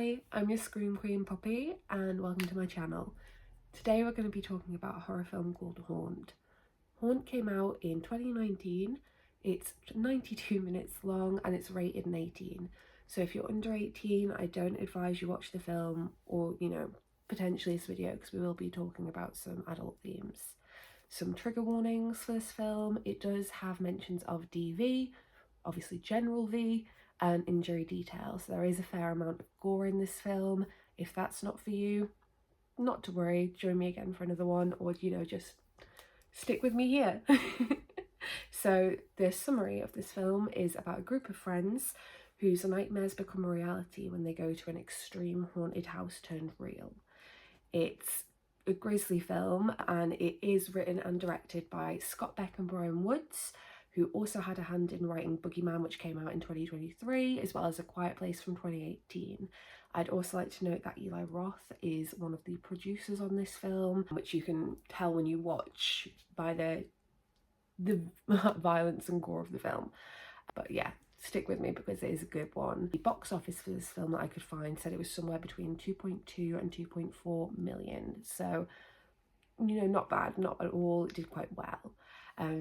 Hi, I'm your Scream Queen Poppy and welcome to my channel. Today we're going to be talking about a horror film called Haunt. Haunt came out in 2019, it's 92 minutes long and it's rated an 18. So if you're under 18, I don't advise you watch the film or, potentially this video because we will be talking about some adult themes. Some trigger warnings for this film. It does have mentions of DV, obviously general V, and injury details. There is a fair amount of gore in this film. If that's not for you, not to worry, join me again for another one, or just stick with me here. So the summary of this film is about a group of friends whose nightmares become a reality when they go to an extreme haunted house turned real. It's a grisly film and it is written and directed by Scott Beck and Brian Woods, who also had a hand in writing Boogeyman, which came out in 2023, as well as A Quiet Place from 2018. I'd also like to note that Eli Roth is one of the producers on this film, which you can tell when you watch by the violence and gore of the film. But yeah, stick with me because it is a good one. The box office for this film that I could find said it was somewhere between 2.2 and 2.4 million. So, not bad, not at all. It did quite well.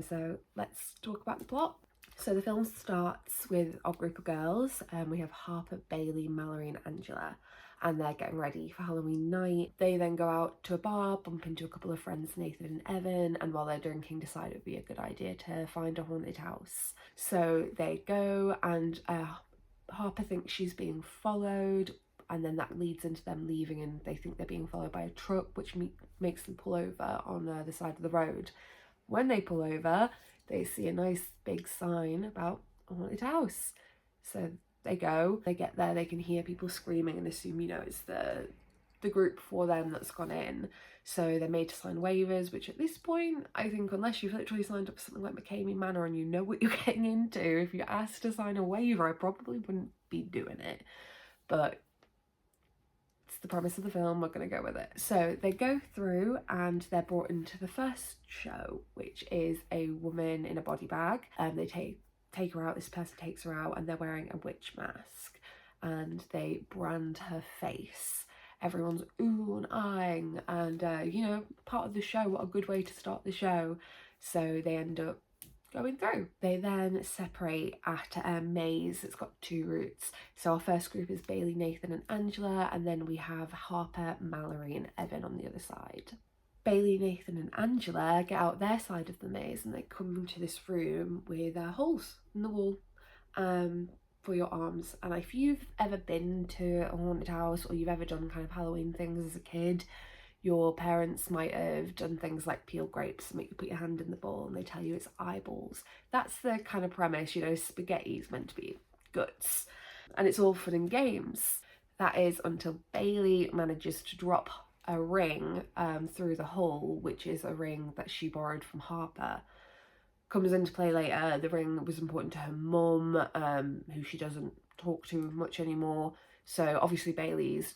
So let's talk about the plot. So the film starts with our group of girls. We have Harper, Bailey, Mallory and Angela, and they're getting ready for Halloween night. They then go out to a bar, bump into a couple of friends, Nathan and Evan, and while they're drinking decide it would be a good idea to find a haunted house. So they go and Harper thinks she's being followed, and then that leads into them leaving and they think they're being followed by a truck, which makes them pull over on the side of the road. When they pull over, they see a nice big sign about a haunted house. So they go, they get there, they can hear people screaming and assume, it's the group for them that's gone in. So they're made to sign waivers, which at this point, I think unless you've literally signed up for something like McCamey Manor and you know what you're getting into, if you're asked to sign a waiver, I probably wouldn't be doing it. But it's the premise of the film, we're going to go with it. So they go through and they're brought into the first show, which is a woman in a body bag, and they take her out. This person takes her out and they're wearing a witch mask and they brand her face. Everyone's ooh and eyeing, and part of the show, what a good way to start the show. So they end up going through. They then separate at a maze. It's got two routes. So our first group is Bailey, Nathan and Angela, and then we have Harper, Mallory and Evan on the other side. Bailey, Nathan and Angela get out their side of the maze and they come into this room with holes in the wall for your arms. And if you've ever been to a haunted house or you've ever done kind of Halloween things as a kid, your parents might have done things like peel grapes and make you put your hand in the bowl and they tell you it's eyeballs. That's the kind of premise, spaghetti is meant to be guts. And it's all fun and games. That is until Bailey manages to drop a ring through the hole, which is a ring that she borrowed from Harper. Comes into play later, the ring was important to her mum, who she doesn't talk to much anymore. So obviously Bailey's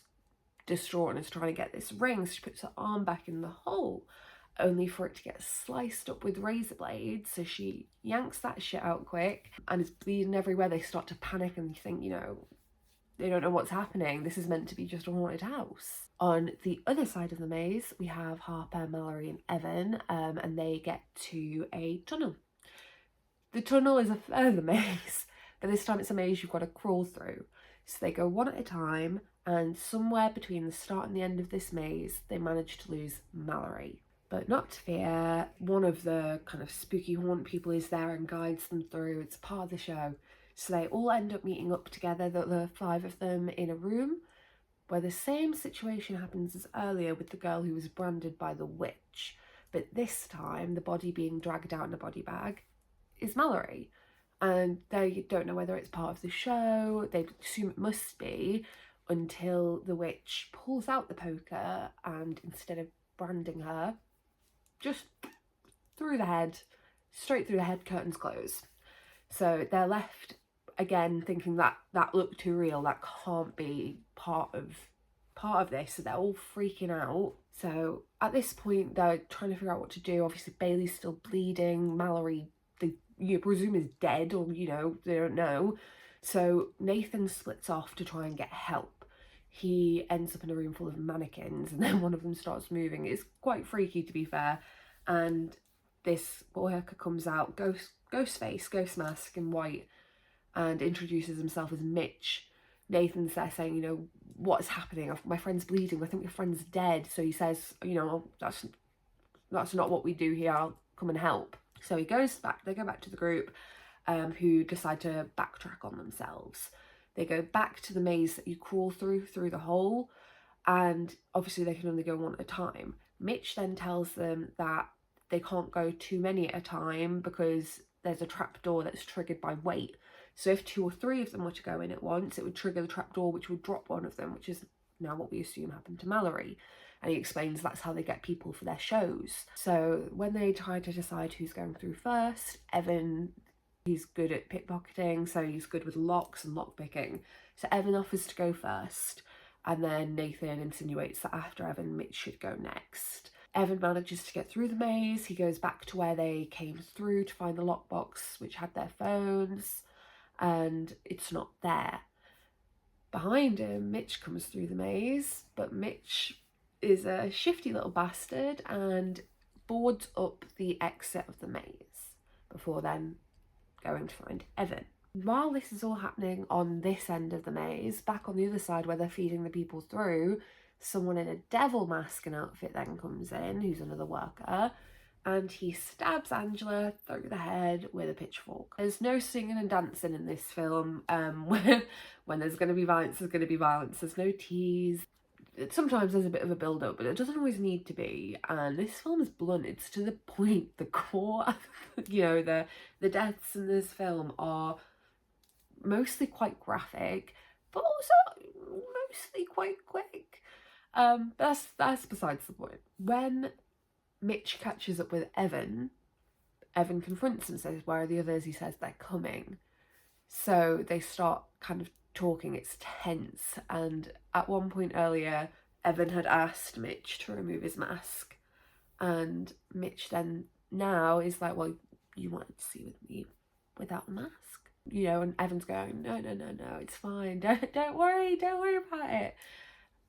distraught and is trying to get this ring, so she puts her arm back in the hole only for it to get sliced up with razor blades. So she yanks that shit out quick and is bleeding everywhere. They start to panic and think, they don't know what's happening. This is meant to be just a haunted house. On the other side of the maze, we have Harper, Mallory and Evan, and they get to a tunnel. The tunnel is a further maze, but this time it's a maze you've got to crawl through. So they go one at a time, and somewhere between the start and the end of this maze, they manage to lose Mallory. But not to fear, one of the kind of spooky haunt people is there and guides them through. It's part of the show. So they all end up meeting up together, the five of them, in a room where the same situation happens as earlier with the girl who was branded by the witch. But this time, the body being dragged out in a body bag is Mallory. And they don't know whether it's part of the show. They assume it must be until the witch pulls out the poker and instead of branding her, just through the head, straight through the head, curtains close. So they're left again thinking that looked too real, that can't be part of this. So they're all freaking out. So at this point they're trying to figure out what to do. Obviously Bailey's still bleeding, Mallory you presume is dead, or they don't know. So Nathan splits off to try and get help. he ends up in a room full of mannequins, and then one of them starts moving. It's quite freaky, to be fair. And this worker comes out, ghost face, ghost mask in white, and introduces himself as Mitch. Nathan's there saying, you know, what's happening? My friend's bleeding. I think your friend's dead. So he says, you know, that's not what we do here. I'll come and help. So he goes back. They go back to the group, who decide to backtrack on themselves. They go back to the maze that you crawl through the hole, and obviously they can only go one at a time. Mitch then tells them that they can't go too many at a time because there's a trapdoor that's triggered by weight. So if 2 or 3 of them were to go in at once, it would trigger the trapdoor, which would drop one of them, which is now what we assume happened to Mallory. And he explains that's how they get people for their shows. So when they try to decide who's going through first, Evan, he's good at pickpocketing, so he's good with locks and lockpicking. So Evan offers to go first, and then Nathan insinuates that after Evan, Mitch should go next. Evan manages to get through the maze. He goes back to where they came through to find the lockbox, which had their phones, and it's not there. Behind him, Mitch comes through the maze, but Mitch is a shifty little bastard and boards up the exit of the maze before then going to find Evan. While this is all happening on this end of the maze, back on the other side where they're feeding the people through, someone in a devil mask and outfit then comes in, who's another worker, and he stabs Angela through the head with a pitchfork. There's no singing and dancing in this film. When there's going to be violence, there's going to be violence. There's no tease. Sometimes there's a bit of a build-up, but it doesn't always need to be. And this film is blunt. It's to the point. The core, you know, the deaths in this film are mostly quite graphic, but also mostly quite quick. That's besides the point. When Mitch catches up with Evan, Evan confronts him and says, "Where are the others?" He says, "They're coming." So they start kind of talking. It's tense. And at one point earlier, Evan had asked Mitch to remove his mask. And Mitch then now is like, "Well, you wanted to see with me without the mask." You know, and Evan's going, no, it's fine. Don't worry about it.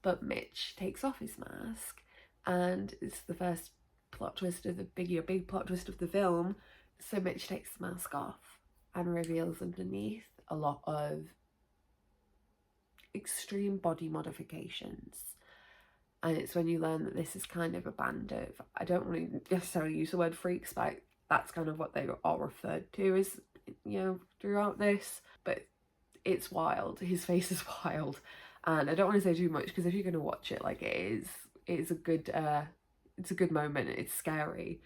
But Mitch takes off his mask, and it's the first plot twist of the big plot twist of the film. So Mitch takes the mask off and reveals underneath a lot of extreme body modifications. And it's when you learn that this is kind of a band of, I don't want to necessarily use the word freaks, but that's kind of what they are referred to as, you know, throughout this. But it's wild. His face is wild. And I don't want to say too much, because if you're going to watch it, like, it's a good moment. It's scary.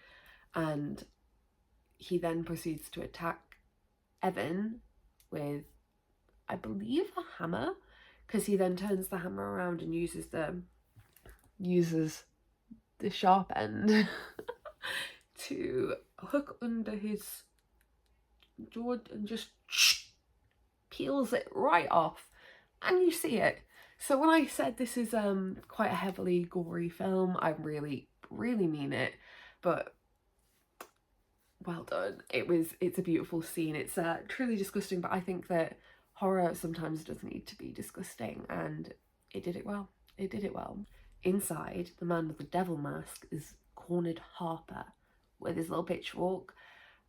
And he then proceeds to attack Evan with, I believe, a hammer, because he then turns the hammer around and uses the sharp end to hook under his jaw and just peels it right off, and you see it. So when I said this is quite a heavily gory film, I really mean it. But well done. It's a beautiful scene. It's truly disgusting, but I think that horror sometimes does need to be disgusting, and it did it well. Inside, the man with the devil mask is cornered Harper with his little pitchfork,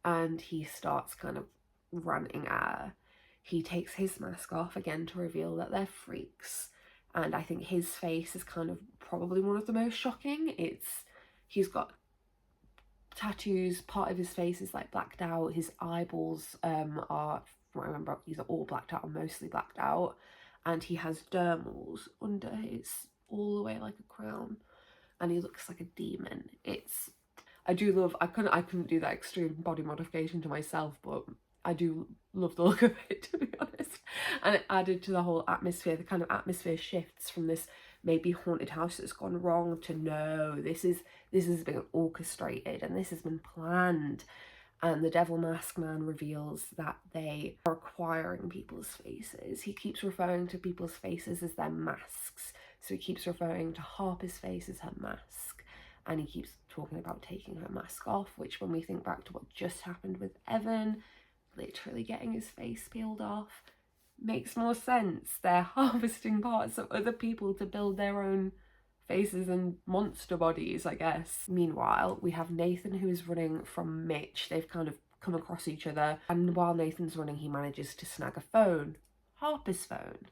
and he starts kind of ranting at her. He takes his mask off again to reveal that they're freaks, and I think his face is kind of probably one of the most shocking. He's got tattoos. Part of his face is like blacked out. His eyeballs are, from what I remember, these are all blacked out or mostly blacked out, and he has dermals under his, all the way like a crown, and he looks like a demon. I couldn't do that extreme body modification to myself, but I do love the look of it, to be honest. And it added to the whole atmosphere. The kind of atmosphere shifts from this maybe haunted house that's gone wrong to, no, this has been orchestrated and this has been planned. And the devil mask man reveals that they are acquiring people's faces. He keeps referring to people's faces as their masks. So he keeps referring to Harper's face as her mask. And he keeps talking about taking her mask off, which, when we think back to what just happened with Evan, literally getting his face peeled off, makes more sense. They're harvesting parts of other people to build their own faces and monster bodies, I guess. Meanwhile, we have Nathan, who is running from Mitch. They've kind of come across each other, and while Nathan's running, he manages to snag a phone, Harper's phone,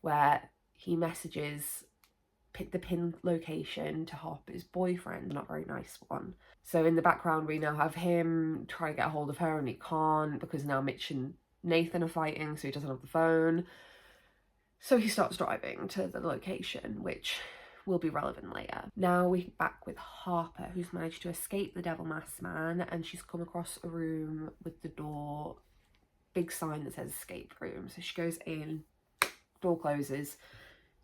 where he messages the pin location to Harper's boyfriend, not a very nice one. So in the background, we now have him trying to get a hold of her, and he can't because now Mitch and Nathan are fighting, so he doesn't have the phone. So he starts driving to the location, which will be relevant later. Now we're back with Harper, who's managed to escape the Devil Masked Man, and she's come across a room with the door, big sign that says escape room. So she goes in, door closes.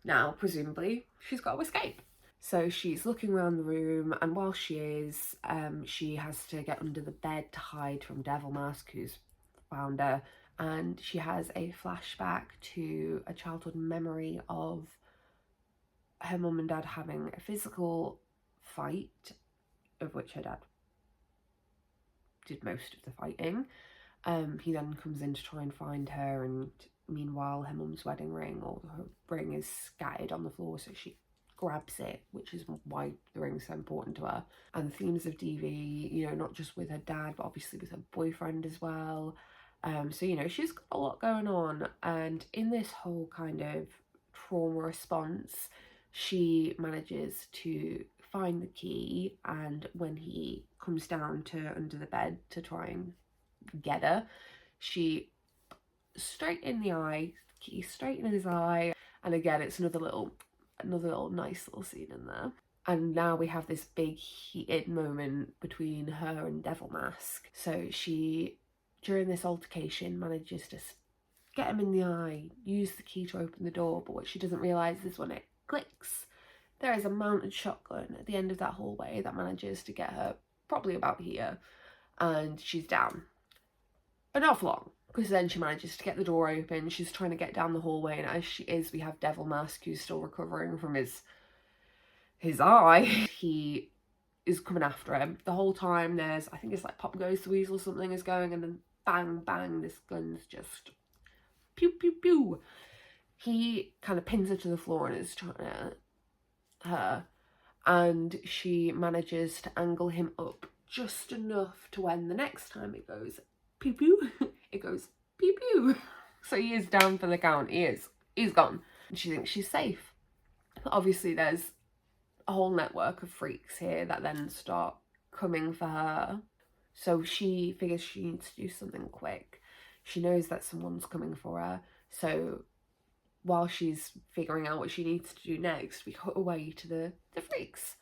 Now, presumably, she's got to escape. So she's looking around the room, and while she is, she has to get under the bed to hide from Devil Mask, who's found her. And she has a flashback to a childhood memory of her mum and dad having a physical fight, of which her dad did most of the fighting. He then comes in to try and find her, and meanwhile her mum's wedding ring, or her ring, is scattered on the floor, so she grabs it, which is why the ring's so important to her. And the themes of DV, you know, not just with her dad, but obviously with her boyfriend as well. So, you know, she's got a lot going on, and in this whole kind of trauma response, she manages to find the key, and when he comes down to under the bed to try and get her, she straight in the eye, key straight in his eye, and again it's another little nice little scene in there. And now we have this big heated moment between her and Devil Mask. So she, during this altercation, manages to get him in the eye, use the key to open the door, but what she doesn't realise is when it clicks, there is a mounted shotgun at the end of that hallway that manages to get her probably about here, and she's down. But not for long, because then she manages to get the door open. She's trying to get down the hallway, and as she is, we have Devil Mask, who's still recovering from his eye. He is coming after him. The whole time there's, I think it's like Pop Goes the Weasel or something is going, and then bang, bang, this gun's just pew, pew, pew. He kind of pins her to the floor and is trying to her, and she manages to angle him up just enough to when the next time it goes pew pew, it goes pew pew. So he is down for the count. He's gone. And she thinks she's safe. But obviously there's a whole network of freaks here that then start coming for her. So she figures she needs to do something quick. She knows that someone's coming for her. So while she's figuring out what she needs to do next, we cut away to the freaks.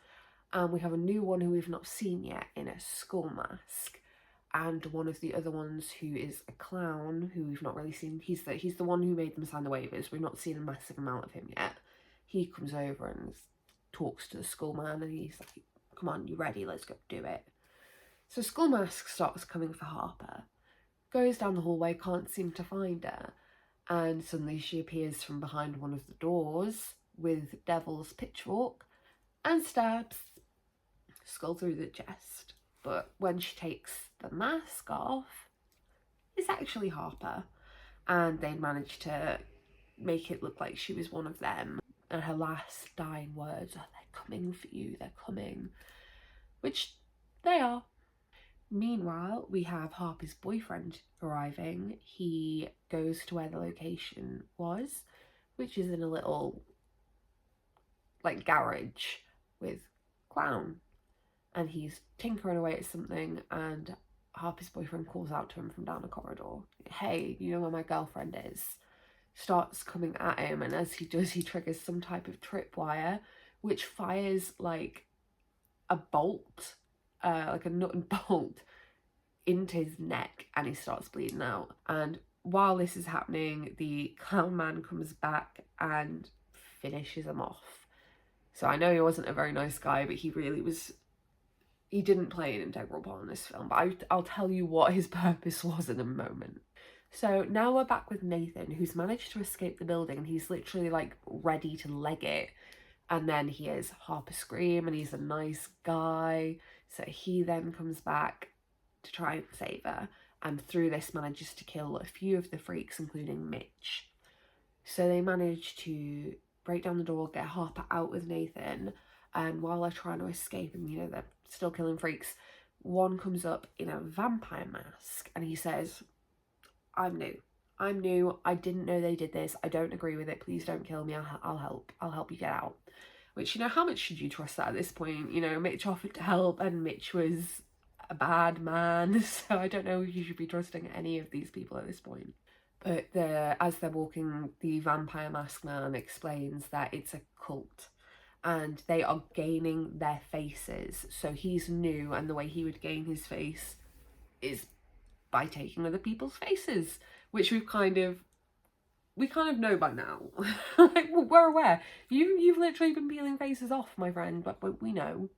And we have a new one who we've not seen yet in a skull mask. And one of the other ones who is a clown who we've not really seen. He's the one who made them sign the waivers. We've not seen a massive amount of him yet. He comes over and talks to the skull man, and he's like, come on, you ready? Let's go do it. So Skull Mask starts coming for Harper, goes down the hallway, can't seem to find her, and suddenly she appears from behind one of the doors with Devil's pitchfork and stabs Skull through the chest. But when she takes the mask off, it's actually Harper, and they managed to make it look like she was one of them. And her last dying words are, they're coming for you, they're coming. Which they are. Meanwhile, we have Harper's boyfriend arriving. He goes to where the location was, which is in a little, like, garage with Clown. And he's tinkering away at something, and Harper's boyfriend calls out to him from down the corridor. Hey, you know where my girlfriend is? Starts coming at him, and as he does, he triggers some type of tripwire, which fires like a bolt, like a nut and bolt, into his neck, and he starts bleeding out. And while this is happening, the clown man comes back and finishes him off. So I know he wasn't a very nice guy, but he really was. He didn't play an integral part in this film, but I'll tell you what his purpose was in a moment. So now we're back with Nathan, who's managed to escape the building, and he's literally like ready to leg it. And then he hears Harper scream, and he's a nice guy. So he then comes back to try and save her, and through this manages to kill a few of the freaks, including Mitch. So they manage to break down the door, get Harper out with Nathan, and while they're trying to escape and, you know, they're still killing freaks, one comes up in a vampire mask and he says, I'm new. I'm new. I didn't know they did this. I don't agree with it. Please don't kill me. I'll help. I'll help you get out. Which, you know, how much should you trust that at this point? You know, Mitch offered to help and Mitch was a bad man. So I don't know if you should be trusting any of these people at this point. But as they're walking, the vampire mask man explains that it's a cult and they are gaining their faces. So he's new, and the way he would gain his face is by taking other people's faces, which we kind of know by now. Like, we're aware. You've literally been peeling faces off, my friend, but we know.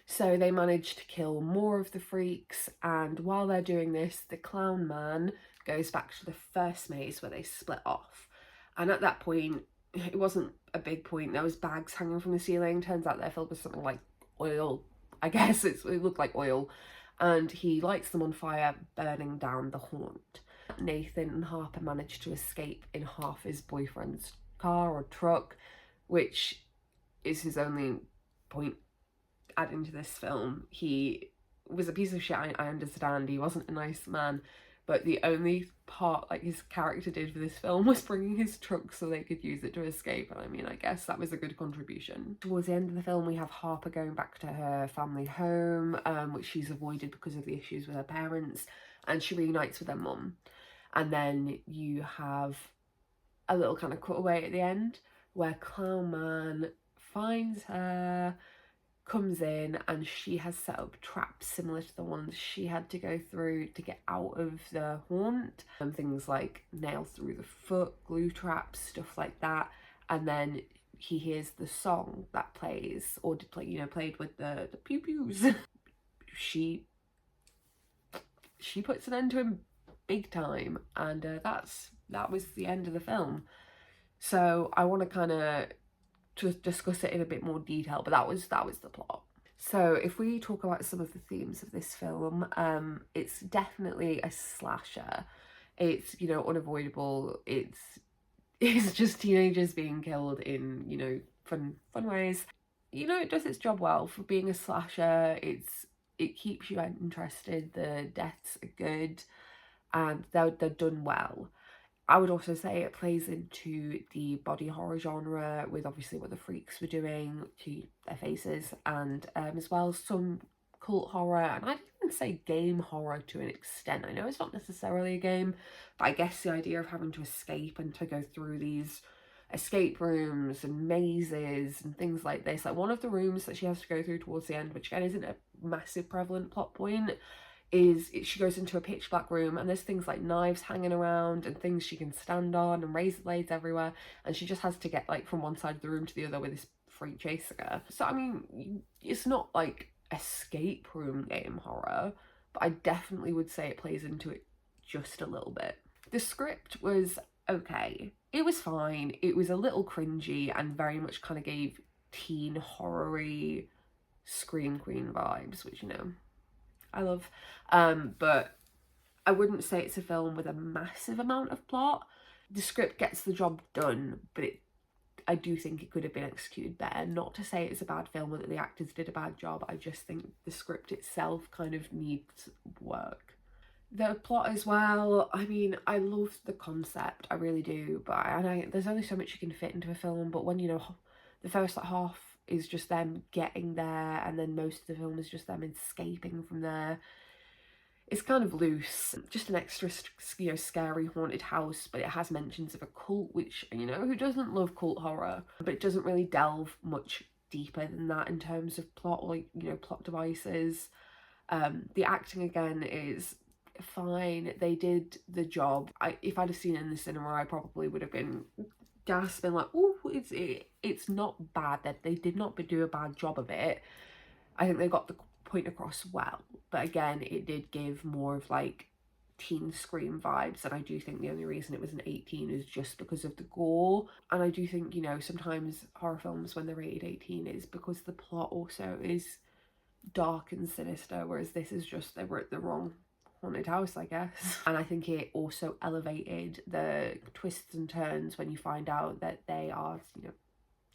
So they manage to kill more of the freaks, and while they're doing this, the clown man goes back to the first maze where they split off. And at that point, it wasn't a big point. There was bags hanging from the ceiling. Turns out they're filled with something like oil. I guess it looked like oil. And he lights them on fire, burning down the haunt. Nathan and Harper manage to escape in Harper's boyfriend's car or truck, which is his only point adding to this film. He was a piece of shit, I understand. He wasn't a nice man, but the only part like his character did for this film was bringing his truck so they could use it to escape, and I mean, I guess that was a good contribution. Towards the end of the film, we have Harper going back to her family home, which she's avoided because of the issues with her parents, and she reunites with her mum. And then you have a little kind of cutaway at the end where Clown Man finds her, comes in, and she has set up traps similar to the ones she had to go through to get out of the haunt, and things like nails through the foot, glue traps, stuff like that. And then he hears the song that plays, or did play, you know, played with the pew pews. she puts an end to him big time, and that was the end of the film. So I want to kind of to discuss it in a bit more detail, but that was the plot. So if we talk about some of the themes of this film, it's definitely a slasher. It's, you know, unavoidable. It's just teenagers being killed in, you know, fun ways. You know, it does its job well for being a slasher. It keeps you interested. The deaths are good, and they're done well. I would also say it plays into the body horror genre with obviously what the freaks were doing to their faces, and as well some cult horror, and I'd even say game horror to an extent. I know it's not necessarily a game, but I guess the idea of having to escape and to go through these escape rooms and mazes and things like this. Like one of the rooms that she has to go through towards the end, which again isn't a massive prevalent plot point, is she goes into a pitch black room and there's things like knives hanging around and things she can stand on and razor blades everywhere, and she just has to get like from one side of the room to the other with this freak chasing her. So I mean, it's not like escape room game horror, but I definitely would say it plays into it just a little bit. The script was okay. It was fine. It was a little cringy and very much kind of gave teen horror-y Scream Queen vibes, which, you know, I love. But I wouldn't say it's a film with a massive amount of plot. The script gets the job done, but I do think it could have been executed better. Not to say it's a bad film or that the actors did a bad job. I just think the script itself kind of needs work. The plot as well, I mean, I love the concept, I really do, but there's only so much you can fit into a film, but when, you know, the first like half is just them getting there and then most of the film is just them escaping from there, it's kind of loose. Just an extra, you know, scary haunted house, but it has mentions of a cult, which, you know, who doesn't love cult horror? But it doesn't really delve much deeper than that in terms of plot, like, you know, plot devices. The acting again is fine. They did the job. If I'd have seen it in the cinema, I probably would have been gasping like, oh, it's not bad. That they did not do a bad job of it. I think they got the point across well, but again, it did give more of like teen Scream vibes, and I do think the only reason it was an 18 is just because of the gore. And I do think, you know, sometimes horror films when they're rated 18 is because the plot also is dark and sinister, whereas this is just they were at the wrong haunted house, I guess. And I think it also elevated the twists and turns when you find out that they are, you know,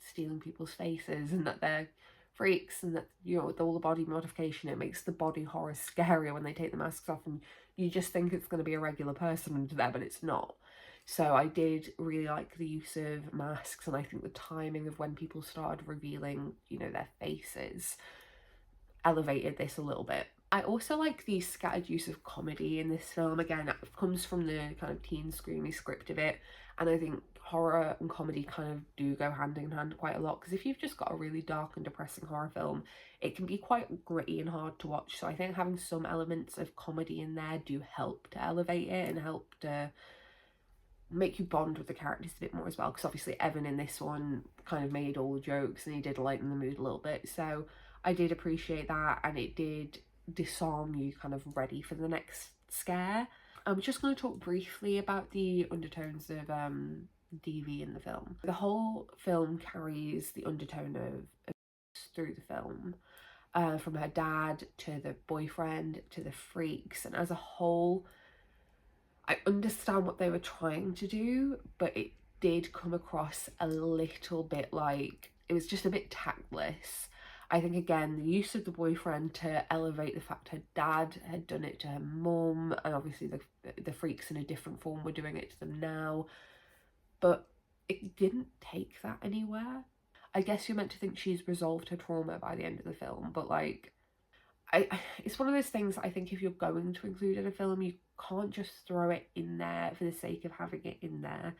stealing people's faces and that they're freaks, and that, you know, with all the body modification, it makes the body horror scarier when they take the masks off and you just think it's going to be a regular person under there, but it's not. So I did really like the use of masks, and I think the timing of when people started revealing, you know, their faces elevated this a little bit. I also like the scattered use of comedy in this film. Again, that comes from the kind of teen screamy script of it, and I think horror and comedy kind of do go hand in hand quite a lot, because if you've just got a really dark and depressing horror film, it can be quite gritty and hard to watch. So I think having some elements of comedy in there do help to elevate it and help to make you bond with the characters a bit more as well, because obviously Evan in this one kind of made all the jokes and he did lighten the mood a little bit. So I did appreciate that, and it did disarm you kind of ready for the next scare. I'm just going to talk briefly about the undertones of DV in the film. The whole film carries the undertone of through the film, from her dad to the boyfriend to the freaks, and as a whole I understand what they were trying to do, but it did come across a little bit like it was just a bit tactless. I think, again, the use of the boyfriend to elevate the fact her dad had done it to her mum, and obviously the freaks in a different form were doing it to them now, but it didn't take that anywhere. I guess you're meant to think she's resolved her trauma by the end of the film, but like, it's one of those things I think if you're going to include in a film, you can't just throw it in there for the sake of having it in there.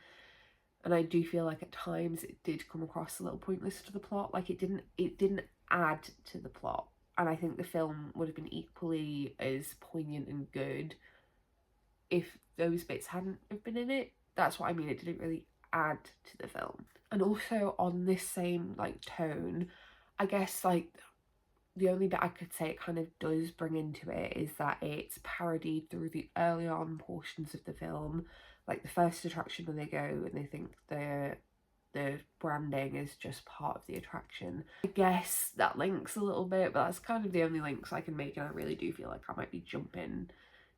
And I do feel like at times it did come across a little pointless to the plot. Like it didn't add to the plot. And I think the film would have been equally as poignant and good if those bits hadn't have been in it. That's what I mean, it didn't really add to the film. And also on this same like tone, I guess like the only bit I could say it kind of does bring into it is that it's parodied through the early on portions of the film, like the first attraction when they go and they think the branding is just part of the attraction. I guess that links a little bit, but that's kind of the only links I can make, and I really do feel like I might be jumping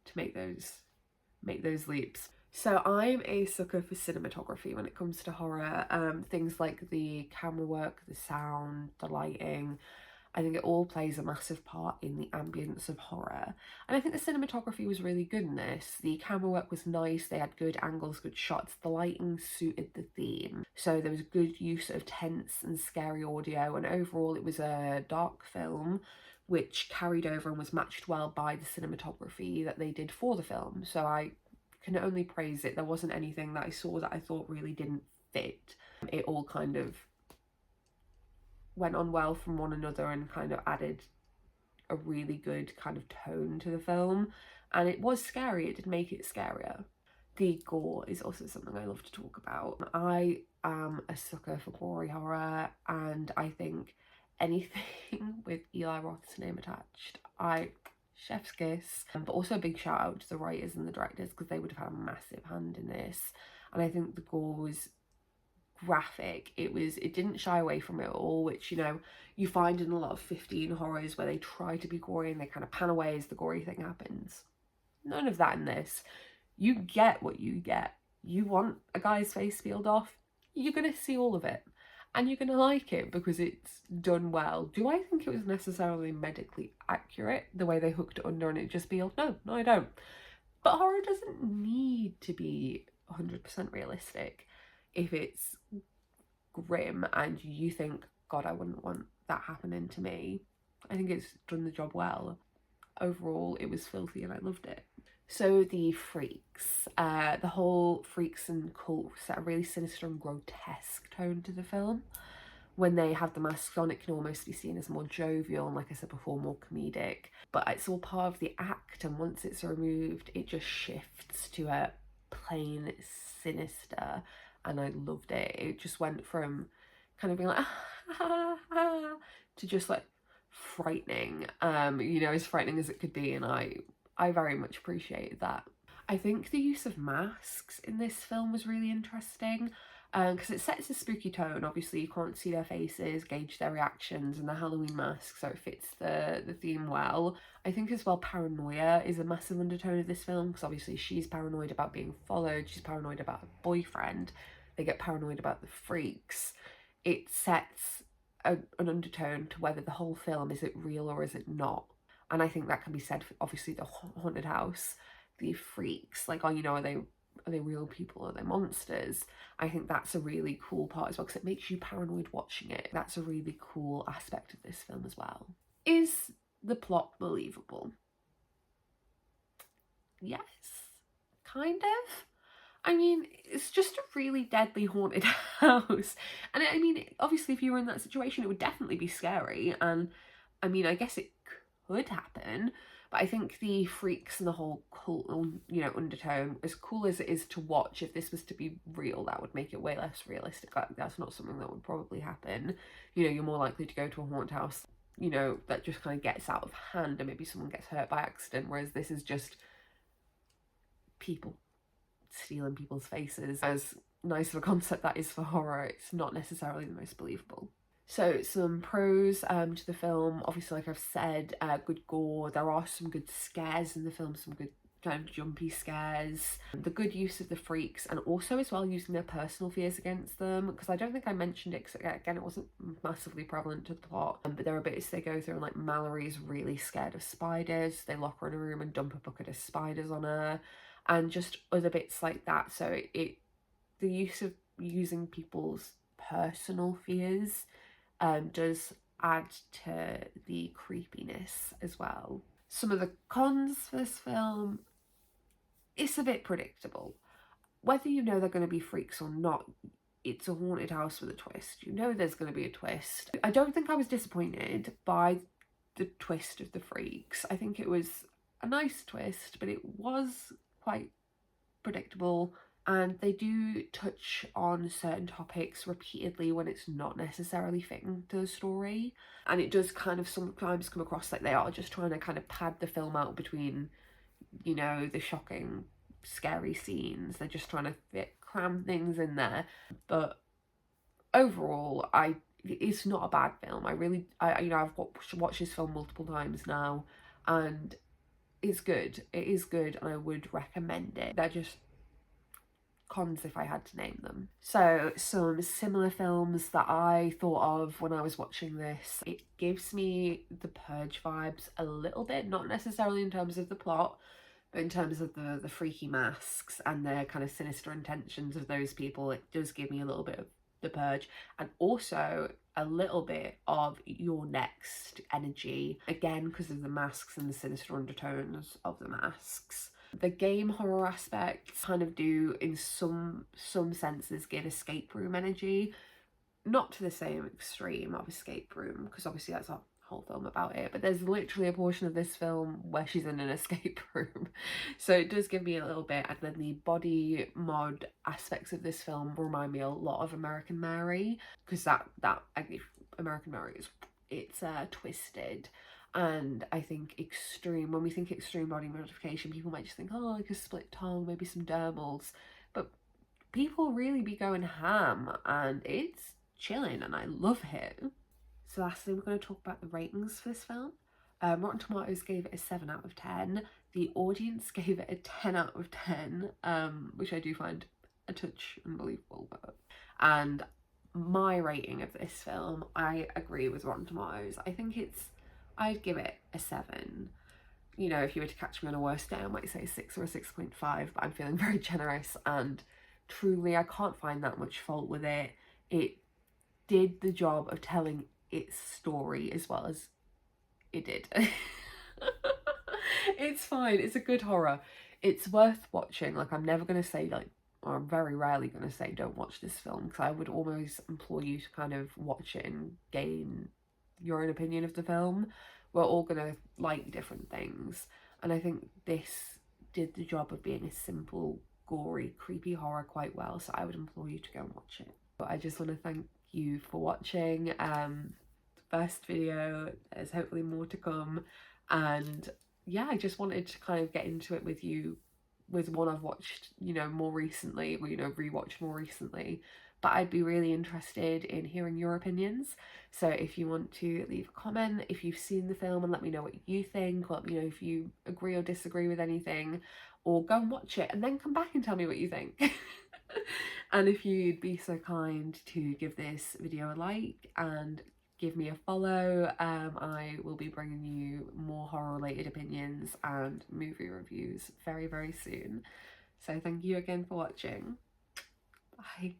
to make those leaps. So I'm a sucker for cinematography when it comes to horror. Things like the camera work, the sound, the lighting, I think it all plays a massive part in the ambience of horror. And I think the cinematography was really good in this. The camera work was nice, they had good angles, good shots, the lighting suited the theme. So there was good use of tense and scary audio, and overall it was a dark film which carried over and was matched well by the cinematography that they did for the film. So I can only praise it. There wasn't anything that I saw that I thought really didn't fit. It all kind of went on well from one another and kind of added a really good kind of tone to the film, and it was scary. It did make it scarier. The gore is also something I love to talk about. I am a sucker for gory horror, and I think anything with Eli Roth's name attached, chef's kiss. But also a big shout out to the writers and the directors, because they would have had a massive hand in this. And I think the gore was graphic. It didn't shy away from it at all, which, you know, you find in a lot of 15 horrors where they try to be gory and they kind of pan away as the gory thing happens. None of that in this. You get what you get. You want a guy's face peeled off, you're gonna see all of it, and you're gonna like it because it's done well. Do I think it was necessarily medically accurate the way they hooked it under and it just peeled? No, I don't. But horror doesn't need to be 100% realistic. If it's grim and you think, God, I wouldn't want that happening to me, I think it's done the job well. Overall, it was filthy and I loved it. So the freaks, the whole freaks and cult set a really sinister and grotesque tone to the film. When they have the masks on, it can almost be seen as more jovial and, like I said before, more comedic. But it's all part of the act, and once it's removed, it just shifts to a plain sinister, and I loved it. It just went from kind of being like to just like frightening, you know, as frightening as it could be, and I very much appreciated that. I think the use of masks in this film was really interesting. because it sets a spooky tone. Obviously you can't see their faces, gauge their reactions, and the Halloween mask, so it fits the theme well. I think as well paranoia is a massive undertone of this film, because obviously she's paranoid about being followed, she's paranoid about her boyfriend, they get paranoid about the freaks. It sets an undertone to whether the whole film, is it real or is it not? And I think that can be said for obviously the haunted house, the freaks, like, oh, you know, are they real people, are they monsters? I think that's a really cool part as well, because it makes you paranoid watching it. That's a really cool aspect of this film as well. Is the plot believable? Yes, kind of. I mean, it's just a really deadly haunted house. And I mean, obviously if you were in that situation, it would definitely be scary. And I mean, I guess it could happen, but I think the freaks and the whole cult, you know, undertone, as cool as it is to watch, if this was to be real, that would make it way less realistic. Like, that's not something that would probably happen. You know, you're more likely to go to a haunted house, you know, that just kind of gets out of hand and maybe someone gets hurt by accident, whereas this is just people stealing people's faces. As nice of a concept that is for horror, it's not necessarily the most believable. So some pros to the film, obviously like I've said, good gore, there are some good scares in the film, some good kind of jumpy scares, the good use of the freaks, and also as well using their personal fears against them, because I don't think I mentioned it, because again it wasn't massively prevalent to the plot, but there are bits they go through, and like Mallory's really scared of spiders, they lock her in a room and dump a bucket of spiders on her, and just other bits like that. So the use of using people's personal fears does add to the creepiness as well. Some of the cons for this film, it's a bit predictable. Whether you know they're going to be freaks or not, it's a haunted house with a twist. You know there's going to be a twist. I don't think I was disappointed by the twist of the freaks. I think it was a nice twist, but it was quite predictable, and they do touch on certain topics repeatedly when it's not necessarily fitting to the story, and it does kind of sometimes come across like they are just trying to kind of pad the film out between, you know, the shocking scary scenes. They're just trying to cram things in there, but overall it's not a bad film. You know, I've watched this film multiple times now, and it's good. It is good, and I would recommend it. They're just cons if I had to name them. So some similar films that I thought of when I was watching this, it gives me the Purge vibes a little bit, not necessarily in terms of the plot, but in terms of the freaky masks and the kind of sinister intentions of those people. It does give me a little bit of the Purge, and also a little bit of Your Next energy, again because of the masks and the sinister undertones of the masks. The game horror aspects kind of do, in some senses, give escape room energy. Not to the same extreme of escape room, because obviously that's a whole film about it, but there's literally a portion of this film where she's in an escape room. So it does give me a little bit. And then the body mod aspects of this film remind me a lot of American Mary, because that American Mary it's twisted. And I think when we think extreme body modification, people might just think, oh, like a split tongue, maybe some dermals, but people really be going ham, and it's chilling, and I love it. So lastly, we're going to talk about the ratings for this film. Rotten Tomatoes gave it a 7 out of 10. The audience gave it a 10 out of 10, which I do find a touch unbelievable. And my rating of this film, I agree with Rotten Tomatoes. I think I'd give it a 7. You know, if you were to catch me on a worse day, I might say a 6 or a 6.5, but I'm feeling very generous, and truly I can't find that much fault with it. It did the job of telling its story as well as it did. It's fine, it's a good horror. It's worth watching. Like, I'm never going to say, like, or I'm very rarely going to say don't watch this film, because I would almost implore you to kind of watch it and gain your own opinion of the film. We're all gonna like different things, and I think this did the job of being a simple, gory, creepy horror quite well, so I would implore you to go and watch it. But I just want to thank you for watching the first video. There's hopefully more to come, and yeah, I just wanted to kind of get into it with you with one I've watched, you know, more recently, or, you know, rewatched more recently. but I'd be really interested in hearing your opinions. So if you want to leave a comment, if you've seen the film, and let me know what you think, let me know if you agree or disagree with anything, or go and watch it and then come back and tell me what you think. And if you'd be so kind to give this video a like and give me a follow, I will be bringing you more horror related opinions and movie reviews very, very soon. So thank you again for watching. Bye.